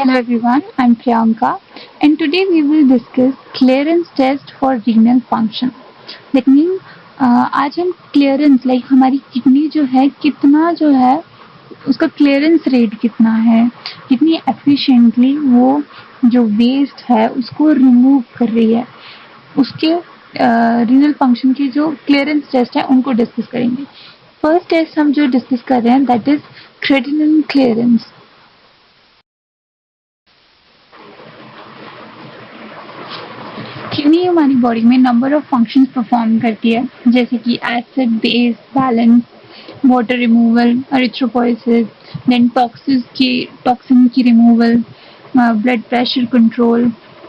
Hello everyone, I'm Priyanka and today we will discuss clearance test for renal function. That means आज हम clearance like हमारी kidney जो है कितना जो है उसका क्लियरेंस रेट कितना है, कितनी एफिशिएंटली वो जो वेस्ट है उसको रिमूव कर रही है, उसके रीनल फंक्शन की जो क्लियरेंस टेस्ट है उनको डिस्कस करेंगे। फर्स्ट टेस्ट हम जो डिस्कस कर रहे हैं that is creatinine clearance. Kidney हमारी बॉडी में नंबर ऑफ फंक्शंस परफॉर्म करती है, जैसे कि acid base balance, water removal, erythropoiesis, then toxin की removal, blood pressure control,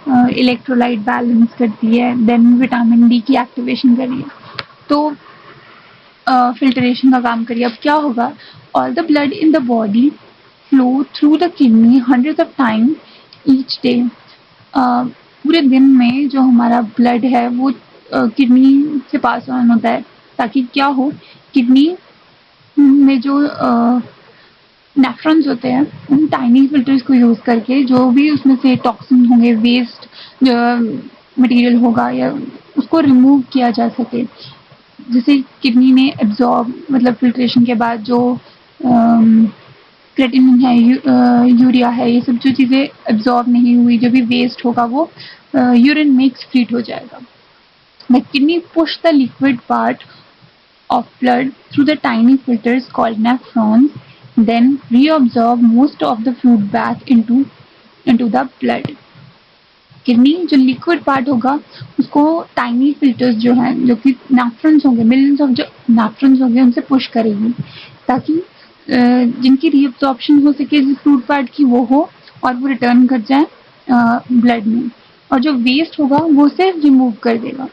electrolyte balance करती है, देन विटामिन डी की एक्टिवेशन कर रही है, तो फिल्ट्रेशन का काम करिए। अब क्या होगा, all the blood in the body flow through the kidney hundreds of time each day. पूरे दिन में जो हमारा ब्लड है वो किडनी से पास ऑन होता है, ताकि क्या हो, किडनी में जो नेफ्रॉन्स होते हैं उन टाइनी फिल्टर्स को यूज़ करके जो भी उसमें से टॉक्सिन होंगे, वेस्ट मटेरियल होगा, या उसको रिमूव किया जा सके, जिसे किडनी ने एब्जॉर्ब, मतलब फिल्ट्रेशन के बाद जो क्रेटिनिन है, यूरिया है, ये सब जो चीज़ें एब्जॉर्ब नहीं हुई, जो भी वेस्ट होगा वो यूरिन में एक्सक्रीट हो जाएगा। The kidney push the liquid part of blood through the tiny filters called nephrons, then reabsorb most of the fluid back into the blood. Kidney जो लिक्विड पार्ट होगा उसको टाइनी फिल्टर्स जो हैं, जो कि नेफ्रॉन्स होंगे, मिलियंस ऑफ जो nephrons होंगे उनसे पुश करेगी, ताकि जिनकी रीअब्सॉर्प्शन हो सके जिस फ्लूइड पार्ट की वो हो, और वो रिटर्न कर जाए ब्लड में, और जो वेस्ट होगा वो उसे रिमूव कर देगा।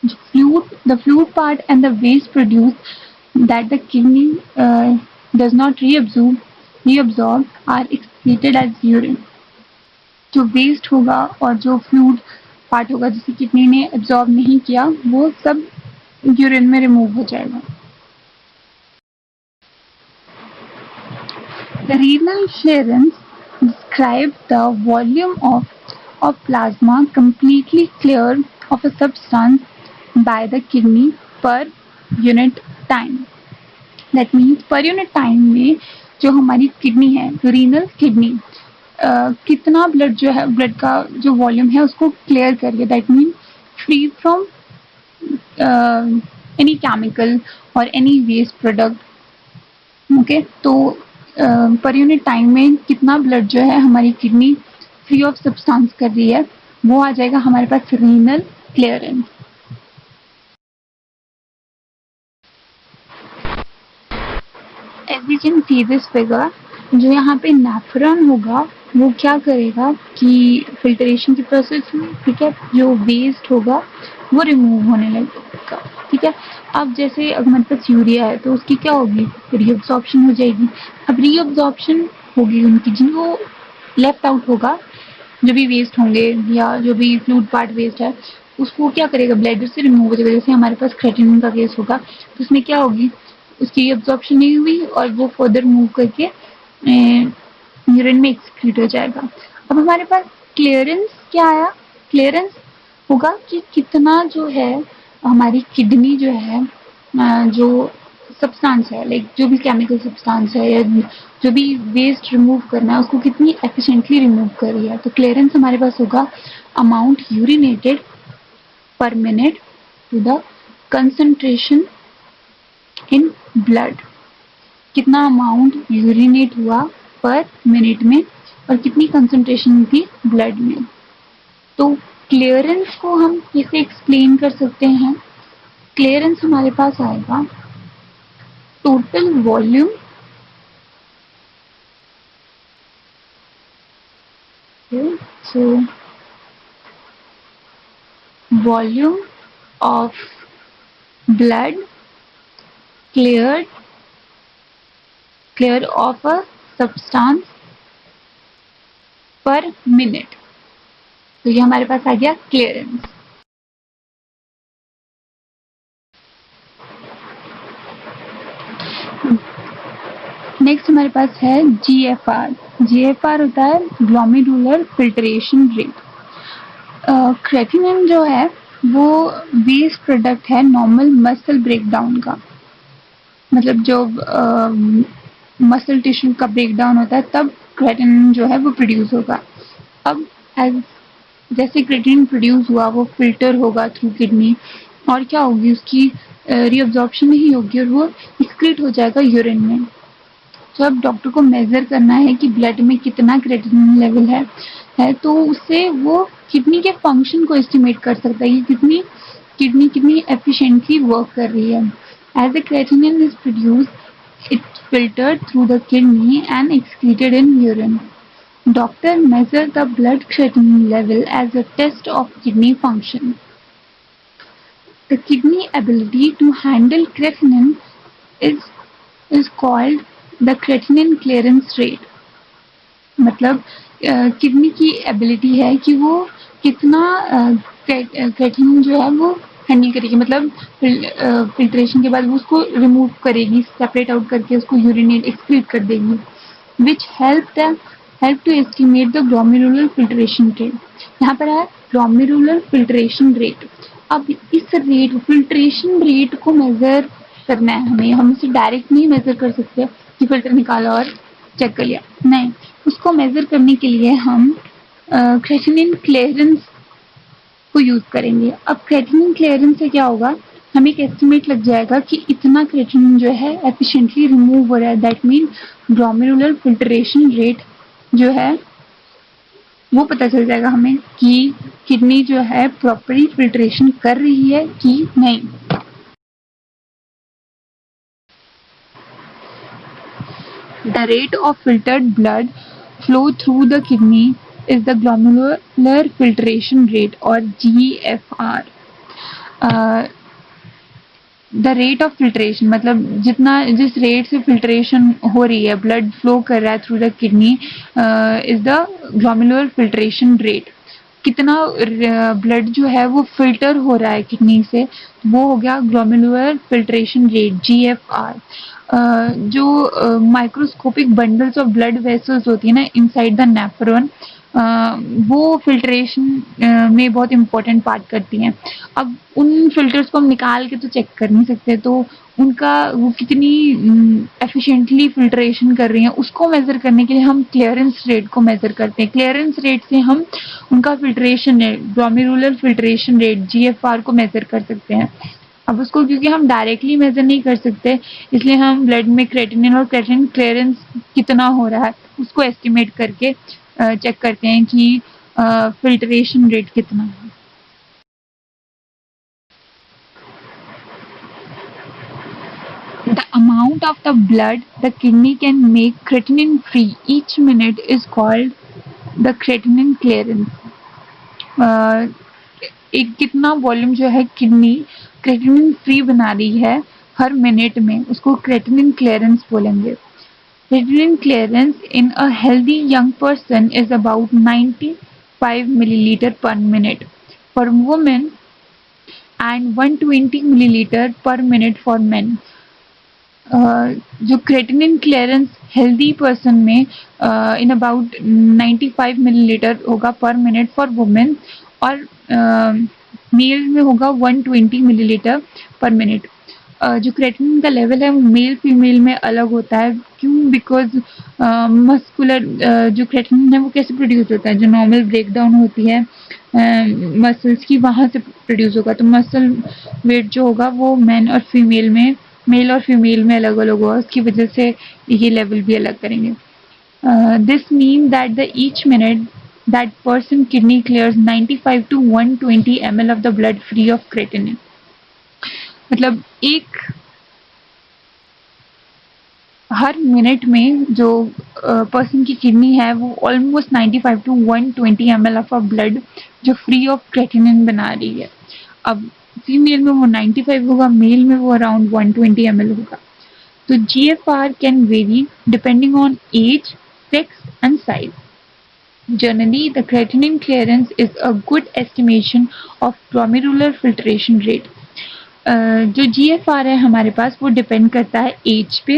The fluid part and the waste produced that the kidney does not reabsorb are excreted as urine. जो वेस्ट होगा और जो फ्लूइड पार्ट होगा जिसे किडनी ने एब्जॉर्ब नहीं किया, वो सब यूरिन में रिमूव हो जाएगा। The renal clearance describes the volume of plasma completely cleared of a substance by the kidney per unit time. That means per unit time में जो हमारी किडनी है, रीनल किडनी कितना ब्लड जो है, ब्लड का जो वॉल्यूम है उसको क्लियर करिए, that mean free from any chemical और एनी वेस्ट प्रोडक्ट। ओके, तो पर यूनिट टाइम में कितना ब्लड जो है हमारी किडनी फ्री ऑफ सब्सटेंस कर रही है, वो आ जाएगा हमारे पास renal clearance. As we can see this figure, जो यहाँ पे नेफ्रॉन होगा वो क्या करेगा कि फिल्ट्रेशन की प्रोसेस में, ठीक है, जो वेस्ट होगा वो रिमूव होने लगेगा, ठीक है। अब जैसे अगर हमारे पास यूरिया है तो उसकी क्या होगी, रीअब्सॉर्प्शन हो जाएगी। अब रीअब्सॉर्प्शन होगी उनकी, जिनको लेफ्ट आउट होगा, जो भी वेस्ट होंगे या जो भी फ्लूइड पार्ट वेस्ट है उसको क्या करेगा, ब्लैडर से रिमूव हो जाएगा। जैसे हमारे पास क्रेटिनिन का केस होगा तो उसमें क्या होगी, उसकी एब्जॉर्प्शन नहीं हुई और वो फर्दर मूव करके यूरिन में एक्सक्रीट हो जाएगा। अब हमारे पास क्लियरेंस क्या आया, क्लियरेंस होगा कि कितना जो है हमारी किडनी जो है जो सब्सटेंस है, लाइक जो भी केमिकल सब्सटेंस है या जो भी वेस्ट रिमूव करना है उसको कितनी एफिशिएंटली रिमूव कर रही है। तो क्लियरेंस हमारे पास होगा amount urinated per minute to the concentration in blood, कितना अमाउंट यूरिनेट हुआ पर मिनट में और कितनी कंसंट्रेशन थी ब्लड में। तो क्लियरेंस को हम कैसे एक्सप्लेन कर सकते हैं, क्लियरेंस हमारे पास आएगा total volume so volume of blood cleared of a substance per minute। तो ये हमारे पास आ गया क्लियरेंस। नेक्स्ट हमारे पास है GFR. GFR होता है ग्लोमेरुलर फिल्ट्रेशन रेट. क्रेटिनिन जो है वो वेस्ट प्रोडक्ट है नॉर्मल मसल ब्रेकडाउन का. मतलब जो मसल टिश्यू का ब्रेकडाउन होता है तब क्रेटिनिन जो है वो प्रोड्यूस होगा. अब एज जैसे क्रेटिनिन प्रोड्यूस हुआ वो फिल्टर होगा थ्रू किडनी और क्या होगी उसकी रीअब्जॉर्प्शन नहीं होगी और वो एक्सक्रीट हो जाएगा यूरिन में. तो अब डॉक्टर को मेजर करना है कि ब्लड में कितना क्रेटिनिन लेवल है तो उससे वो किडनी के फंक्शन को एस्टिमेट कर सकता है कि किडनी एफिशिएंटली वर्क कर रही है. As the creatinine is produce it's filtered through the kidney and excreted in urine. Doctor measure the blood creatinine level as a test of kidney function. The kidney ability to handle creatinine is called the creatinine clearance rate. मतलब kidney की ability है कि वो कितना creatinine जो है वो handle करेगी. मतलब फिल्ट्रेशन के बाद वो उसको रिमूव करेगी, सेपरेट आउट करके उसको यूरिनेट एक्सक्रीट कर देगी. Which help to estimate the glomerular filtration rate. यहाँ पर है ग्लोमेरुलर फिल्ट्रेशन रेट. अब इस रेट फिल्ट्रेशन रेट को मेजर करना है हमें. हम इसे डायरेक्ट नहीं मेजर कर सकते कि फिल्टर निकाला और चेक कर लिया, नहीं. उसको मेजर करने के लिए हम क्रेटिनिन क्लियरेंस को यूज करेंगे. अब क्रेटिनिन क्लियरेंस से क्या होगा, हमें एक एस्टिमेट लग जाएगा कि इतना क्रेटिनिन जो है एफिशिएंटली रिमूव हो रहा है. That mean glomerular filtration rate जो है वो पता चल जाएगा हमें कि किडनी जो है प्रॉपरली फिल्ट्रेशन कर रही है कि नहीं. The rate of filtered blood flow through the kidney is the glomerular filtration rate or GFR. The rate of filtration मतलब जिस रेट से फिल्ट्रेशन हो रही है, ब्लड फ्लो कर रहा है through the kidney is the glomerular filtration rate. कितना ब्लड जो है वो फिल्टर हो रहा है किडनी से, वो हो गया ग्लोमेरुलर फिल्ट्रेशन रेट GFR. जो microscopic bundles of blood vessels होती है ना इनसाइड द नेफ्रॉन, वो फिल्ट्रेशन में बहुत इम्पोर्टेंट पार्ट करती हैं. अब उन फिल्टर्स को हम निकाल के तो चेक कर नहीं सकते, तो उनका वो कितनी एफिशिएंटली फिल्ट्रेशन कर रही हैं उसको मेजर करने के लिए हम क्लियरेंस रेट को मेजर करते हैं. क्लियरेंस रेट से हम उनका filtration rate, glomerular filtration rate GFR को मेजर कर सकते हैं. अब उसको क्योंकि हम डायरेक्टली मेजर नहीं कर सकते, इसलिए हम ब्लड में क्रेटिनिन और क्रेटिनिन क्लियरेंस कितना हो रहा है उसको एस्टिमेट करके चेक करते हैं कि फिल्ट्रेशन रेट कितना है. The amount of the blood the kidney can make creatinine free each minute is called the creatinine clearance. एक कितना वॉल्यूम जो है किडनी क्रेटिनिन फ्री बना रही है हर मिनट में, उसको क्रेटिनिन क्लियरेंस बोलेंगे. Creatinine clearance in a healthy young person is about 95 milliliter per minute for women and 120 milliliter per minute for men. जो क्रेटिनिन क्लियरेंस हेल्दी पर्सन में इन अबाउट 95 मिलीलीटर होगा पर मिनट फॉर वुमेन और mail में होगा 120 millilitre पर minute. जो creatinine का लेवल है वो मेल फीमेल में अलग होता है. क्यों? बिकॉज मस्कुलर जो क्रेटिनिन है वो कैसे प्रोड्यूस होता है, जो नॉर्मल ब्रेकडाउन होती है मसल्स की वहाँ से प्रोड्यूस होगा. तो मसल वेट जो होगा वो मेल और फीमेल में अलग अलग होगा, उसकी वजह से ये लेवल भी अलग करेंगे. This mean that the each minute that person kidney clears 95 to 120 ml of the blood free of creatinine. मतलब एक हर मिनट में जो पर्सन की किडनी है वो almost 95 to 120 ml of blood जो फ्री ऑफ क्रेटिनिन बना रही है. अब फीमेल में वो 95 होगा, मेल में वो अराउंड 120 ml होगा. तो GFR can vary depending on age, sex and size. Generally, the creatinine clearance is a good estimation of glomerular filtration rate. जो GFR है हमारे पास वो डिपेंड करता है एज पे,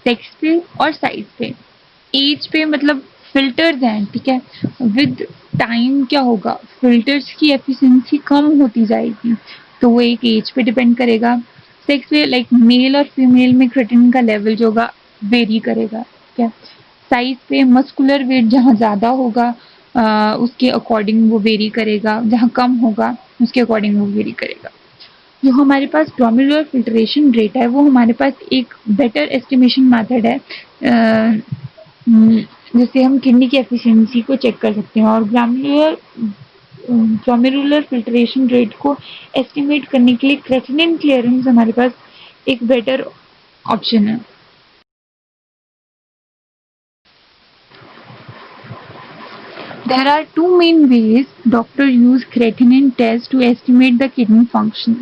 सेक्स पे और साइज पे। एज पे मतलब फिल्टर्स हैं, ठीक है, विद टाइम क्या होगा, फिल्टर्स की एफिशिएंसी कम होती जाएगी, तो वो एक एज पे डिपेंड करेगा। सेक्स पे लाइक मेल और फीमेल में क्रिएटिनिन का लेवल जो होगा वेरी करेगा, ठीक है। साइज पे मस्कुलर वेट जहाँ ज़्यादा होगा उसके अकॉर्डिंग वो वेरी करेगा, जहाँ कम होगा उसके अकॉर्डिंग वो वेरी करेगा। जो हमारे पास ग्लोमेरुलर फिल्ट्रेशन रेट है वो हमारे पास एक बेटर एस्टिमेशन मेथड है, जिससे हम किडनी की एफिशिएंसी को चेक कर सकते हैं, और ग्लोमेरुलर फिल्ट्रेशन रेट को एस्टिमेट करने के लिए क्रेटिनिन क्लियरेंस हमारे पास एक बेटर ऑप्शन है। There are two main ways doctors use creatinine test to estimate the kidney function.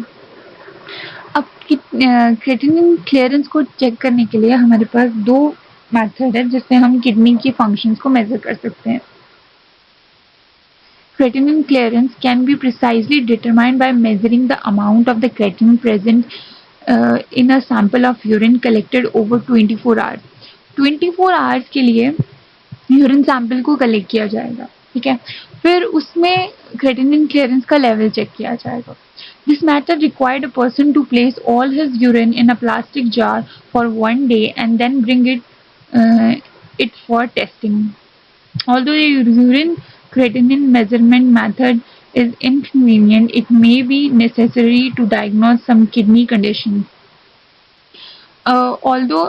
अब क्रेटिनिन क्लियरेंस को चेक करने के लिए हमारे पास दो मेथड है जिससे हम किडनी की फंक्शंस को मेजर कर सकते हैं। Creatinine clearance can be precisely determined by measuring the amount of the creatinine present in a sample of urine collected over 24 hours. 24 hours के लिए यूरिन सैंपल को कलेक्ट किया जाएगा, ठीक है, फिर उसमें क्रेटिनिन क्लियरेंस का लेवल चेक किया जाएगा। This method required a person to place all his urine in a plastic jar for 1 day and then bring it for testing. Although the urine creatinine measurement method is inconvenient, it may be necessary to diagnose some kidney conditions. Although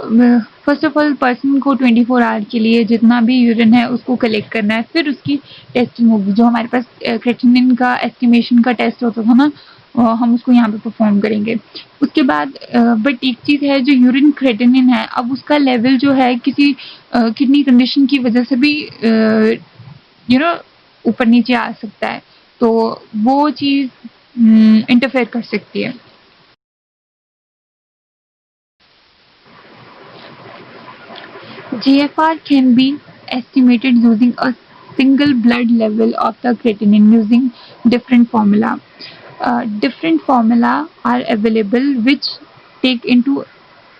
first of all person को 24 our के लिए जितना भी urine है उसको collect करना है, फिर उसकी टेस्टिंग होगी। जो हमारे पास क्रेटिनिन का एस्टिमेशन का टेस्ट होता था ना, हम उसको यहाँ पे परफॉर्म करेंगे। उसके बाद बट एक चीज़ है, जो यूरिन क्रेटिनिन है अब उसका लेवल जो है किसी किडनी कंडीशन की वजह से भी ऊपर नीचे आ सकता है, तो वो चीज़ इंटरफेयर कर सकती है। GFR can be estimated using a single blood level of the creatinine using different formula. Different formula are available which take into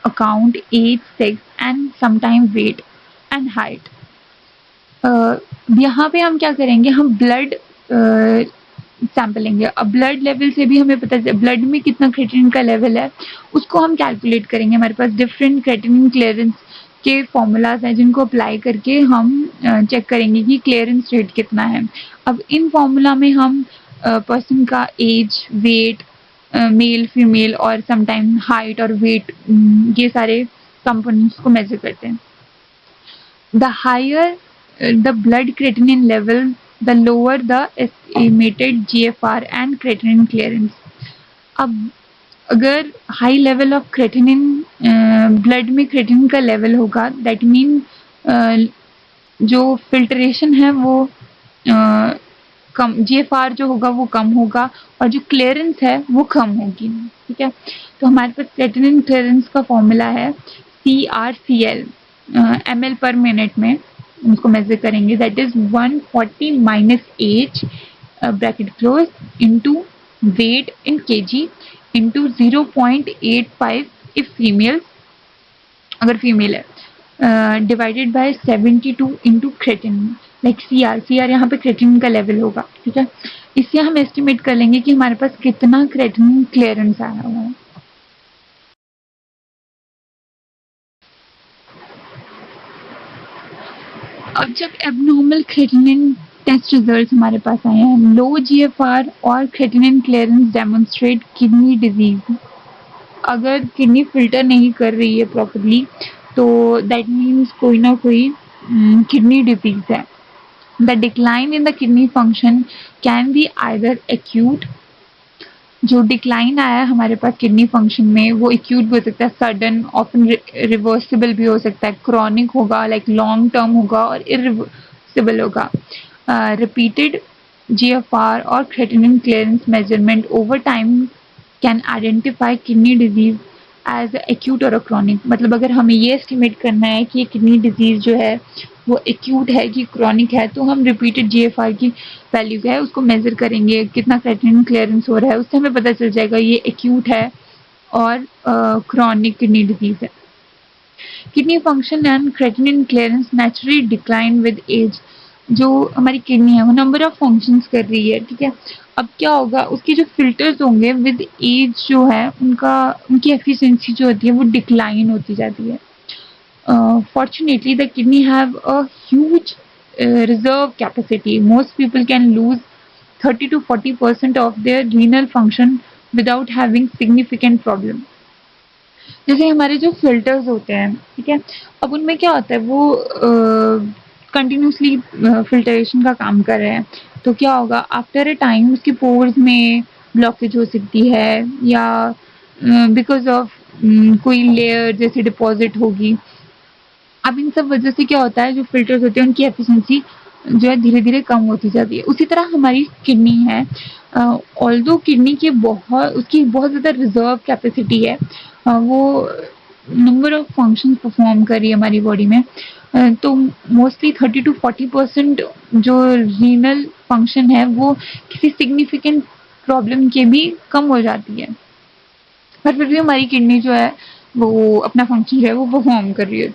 account age, sex and sometimes weight and height. यहाँ पे हम क्या करेंगे, हम blood sample लेंगे। अब blood level से भी हमें पता चल ब्लड में कितना क्रेटिनिन का लेवल है उसको हम कैलकुलेट करेंगे। हमारे पास डिफरेंट क्रेटिनिन क्लियरेंस के फॉर्मूलाज हैं जिनको अप्लाई करके हम चेक करेंगे कि क्लियरेंस रेट कितना है। अब इन फॉर्मूला में हम पर्सन का एज, वेट, मेल, फीमेल और समटाइम हाइट और वेट, ये सारे कंपोनेंट्स को मेजर करते हैं। The higher the blood creatinine level, the lower the estimated GFR and creatinine clearance. अब अगर high level of creatinine blood में क्रेटिनिन का लेवल होगा, दैट मीन जो फिल्ट्रेशन है वो कम, GFR जो होगा वो कम होगा और जो क्लियरेंस है वो कम होगी, ठीक है। तो हमारे पास क्रेटिनिन क्लियरेंस का फॉर्मूला है CrCl ml पर मिनट में उसको मेजर करेंगे, that is 140 minus age bracket close into weight in kg into 0.85 if female, अगर फीमेल है, divided by 72 into creatinine, like CR यहाँ पे क्रेटिनिन का लेवल होगा, ठीक है। इससे हम एस्टिमेट कर लेंगे कि हमारे पास कितना क्रेटिनिन क्लियरेंस आया हुआ है। अब जब एबनॉर्मल क्रेटिनिन टेस्ट रिजल्ट हमारे पास आए हैं, लो GFR और creatinine clearance demonstrate kidney disease. अगर किडनी फिल्टर नहीं कर रही है प्रॉपरली तो दैट मीन्स कोई ना कोई किडनी डिजीज है। The decline in the kidney function can be either acute, जो डिक्लाइन आया है हमारे पास किडनी फंक्शन में वो एक्यूट भी हो सकता है, सडन, ऑफन रिवर्सिबल भी हो सकता है, क्रॉनिक होगा, लाइक लॉन्ग टर्म होगा और इरिवर्सिबल होगा। रिपीटेड GFR और creatinine clearance measurement over time can identify kidney disease as acute और क्रॉनिक। मतलब अगर हमें ये एस्टिमेट करना है कि किडनी डिजीज जो है वो एक्यूट है कि क्रॉनिक है, तो हम रिपीटेड GFR की वैल्यू क्या है उसको मेजर करेंगे, कितना क्रेटिनिन क्लियरेंस हो रहा है, उससे हमें पता चल जाएगा ये एक्यूट है और क्रॉनिक किडनी डिजीज है। Kidney function and creatinine clearance naturally decline with age. जो हमारी किडनी है वो नंबर ऑफ फंक्शंस कर रही है, ठीक है। अब क्या होगा, उसके जो फिल्टर्स होंगे विद एज जो है उनकी एफिशिएंसी जो होती है वो डिक्लाइन होती जाती है। Fortunately, the kidney have a huge reserve capacity. Most people can lose 30 to 40% of their renal function without having significant problem. जैसे हमारे जो फिल्टर्स होते हैं, ठीक है, अब उनमें क्या होता है, वो कंटिन्यूसली फिल्टरेशन का काम कर रहे हैं, तो क्या होगा, आफ्टर अ टाइम उसके पोर्स में ब्लॉकेज हो सकती है, या बिकॉज ऑफ कोई लेयर जैसी डिपॉजिट होगी। अब इन सब वजह से क्या होता है, जो फिल्टर्स होते हैं उनकी एफिशिएंसी जो है धीरे धीरे कम होती जाती है। उसी तरह हमारी किडनी है, ऑल्दो किडनी की उसकी बहुत ज़्यादा रिजर्व कैपेसिटी है, वो नंबर ऑफ फंक्शन परफॉर्म कर रही है हमारी बॉडी में, तो मोस्टली 30 to 40% जो रीनल फंक्शन है वो किसी सिग्निफिकेंट प्रॉब्लम के भी कम हो जाती है, पर फिर भी हमारी किडनी जो है वो अपना फंक्शन जो है वो परफॉर्म कर रही है।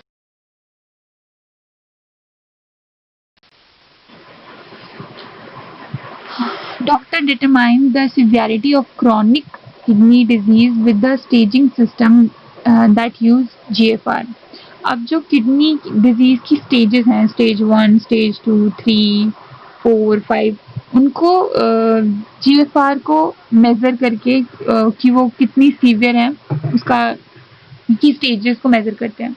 Doctor determines the severity of chronic kidney disease with the staging system that use GFR. अब जो किडनी डिजीज की स्टेजेस हैं, स्टेज 1, स्टेज 2, 3, 4, 5, उनको GFR को मेजर करके कि वो कितनी सीवियर है उसका की स्टेजेस को मेजर करते हैं।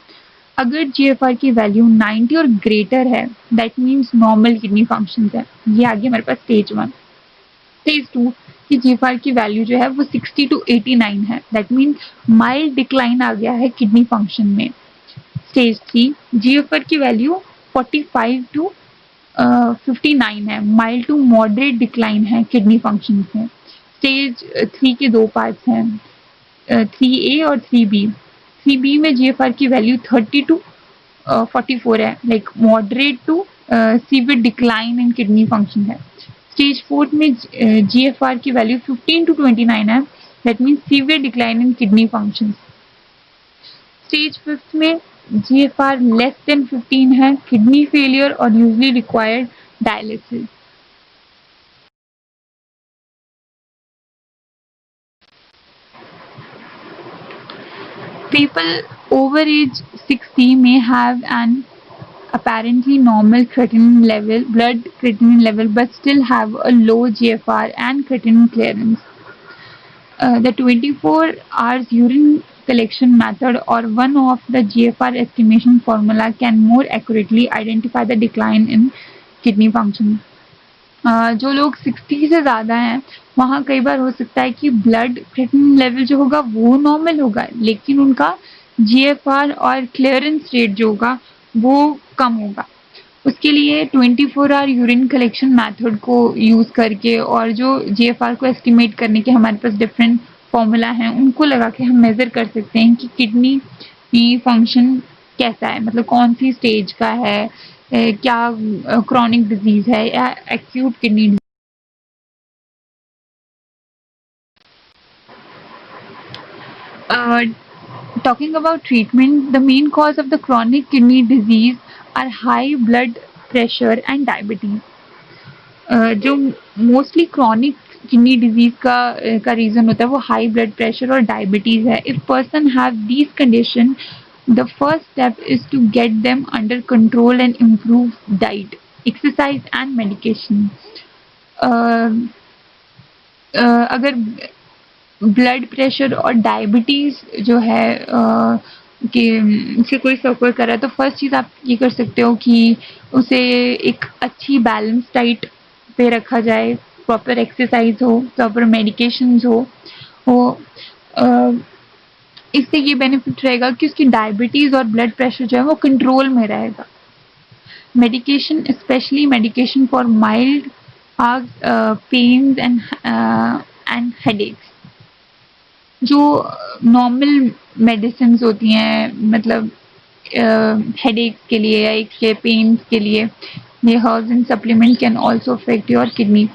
अगर GFR की वैल्यू 90 और ग्रेटर है, that means normal kidney function है। ये आ गया हमारे पास स्टेज 1। स्टेज 2 की GFR की वैल्यू जो है वो 60 to 89 है, दैट मीन्स माइल्ड डिक्लाइन आ गया है किडनी फंक्शन में। स्टेज 3 GFR की वैल्यू 45 to 59 है, माइल्ड टू मॉडरेट डिक्लाइन है किडनी फंक्शन में। स्टेज 3 के दो पार्ट्स हैं, 3A और 3B। 3B में GFR की वैल्यू 30 to 44 है, like moderate to severe decline in kidney function है। स्टेज 4 में GFR की वैल्यू 15 to 29 है, that means severe decline in kidney function. Stage 5 में GFR लेस देन 15 है, किडनी फेलियर और usually required dialysis. People over age 60 may have an apparently normal blood creatinine level, but still have a low GFR and creatinine clearance. The 24 hours urine collection method or one of the GFR estimation formula can more accurately identify the decline in kidney function. जो लोग 60 से ज़्यादा हैं वहाँ कई बार हो सकता है कि ब्लड क्रिएटिनिन लेवल जो होगा वो नॉर्मल होगा, लेकिन उनका GFR और क्लियरेंस रेट जो होगा वो कम होगा। उसके लिए 24 आवर यूरिन कलेक्शन मेथड को यूज़ करके और जो GFR को एस्टिमेट करने के हमारे पास डिफरेंट फॉर्मूला हैं उनको लगा के हम मेज़र कर सकते हैं कि किडनी की फंक्शन कैसा है, मतलब कौन सी स्टेज का है, क्या क्रॉनिक डिजीज है या acute kidney disease. Talking about treatment, the main cause of the chronic kidney disease are high blood pressure and diabetes. जो मोस्टली क्रॉनिक किडनी डिजीज का रीजन होता है वो हाई ब्लड प्रेशर और डायबिटीज है। If person have these condition, the first step is to get them under control and improve diet, exercise and medication. अगर blood pressure और diabetes जो है कि से कोई सफ़र कर रहा है, तो फर्स्ट चीज़ आप ये कर सकते हो कि उसे एक अच्छी बैलेंस डाइट पे रखा जाए, प्रॉपर एक्सरसाइज हो, प्रॉपर मेडिकेशंस हो इससे ये बेनिफिट रहेगा कि उसकी डायबिटीज़ और ब्लड प्रेशर जो है वो कंट्रोल में रहेगा। Medication, specially medication for mild pains and headaches, जो नॉर्मल मेडिसिन होती हैं, मतलब हेडेक के लिए या एक पेन के लिए, ये herbs and supplement can also affect your kidney.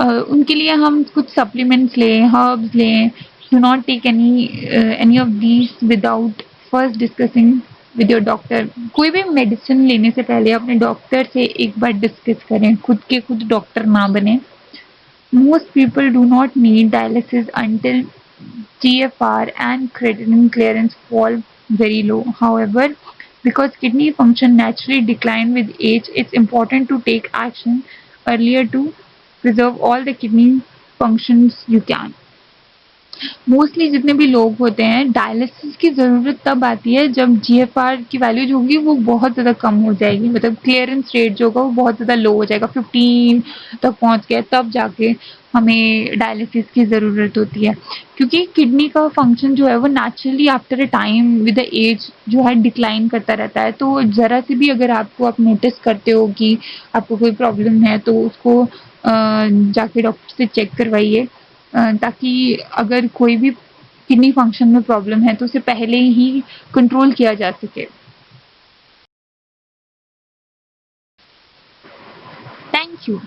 उनके लिए हम कुछ सप्लीमेंट्स लें, हर्ब्स लें। Do not take any of these without first discussing with your doctor. कोई भी मेडिसिन लेने से पहले अपने डॉक्टर से एक बार डिस्कस करें, खुद डॉक्टर ना बने। Most people do not need dialysis until GFR and creatinine clearance fall very low. However, because kidney function naturally decline with age, it's important to take action earlier to preserve all the kidney functions you can. Mostly जितने भी लोग होते हैं dialysis की ज़रूरत तब आती है जब जीएफआर की वैल्यू जो होगी वो बहुत ज़्यादा कम हो जाएगी, मतलब क्लियरेंस रेट जो होगा वो बहुत ज़्यादा लो हो जाएगा, 15 तक पहुंच गया तब जाके हमें डायलिसिस की ज़रूरत होती है। क्योंकि किडनी का फंक्शन जो है वो naturally after a time with the age जो है डिक्लाइन करता रहता है। तो ज़रा से भी अगर आप नोटिस करते हो कि आपको कोई प्रॉब्लम है तो उसको जाके डॉक्टर से चेक करवाइए, ताकि अगर कोई भी किडनी फंक्शन में प्रॉब्लम है तो उसे पहले ही कंट्रोल किया जा सके। Thank you.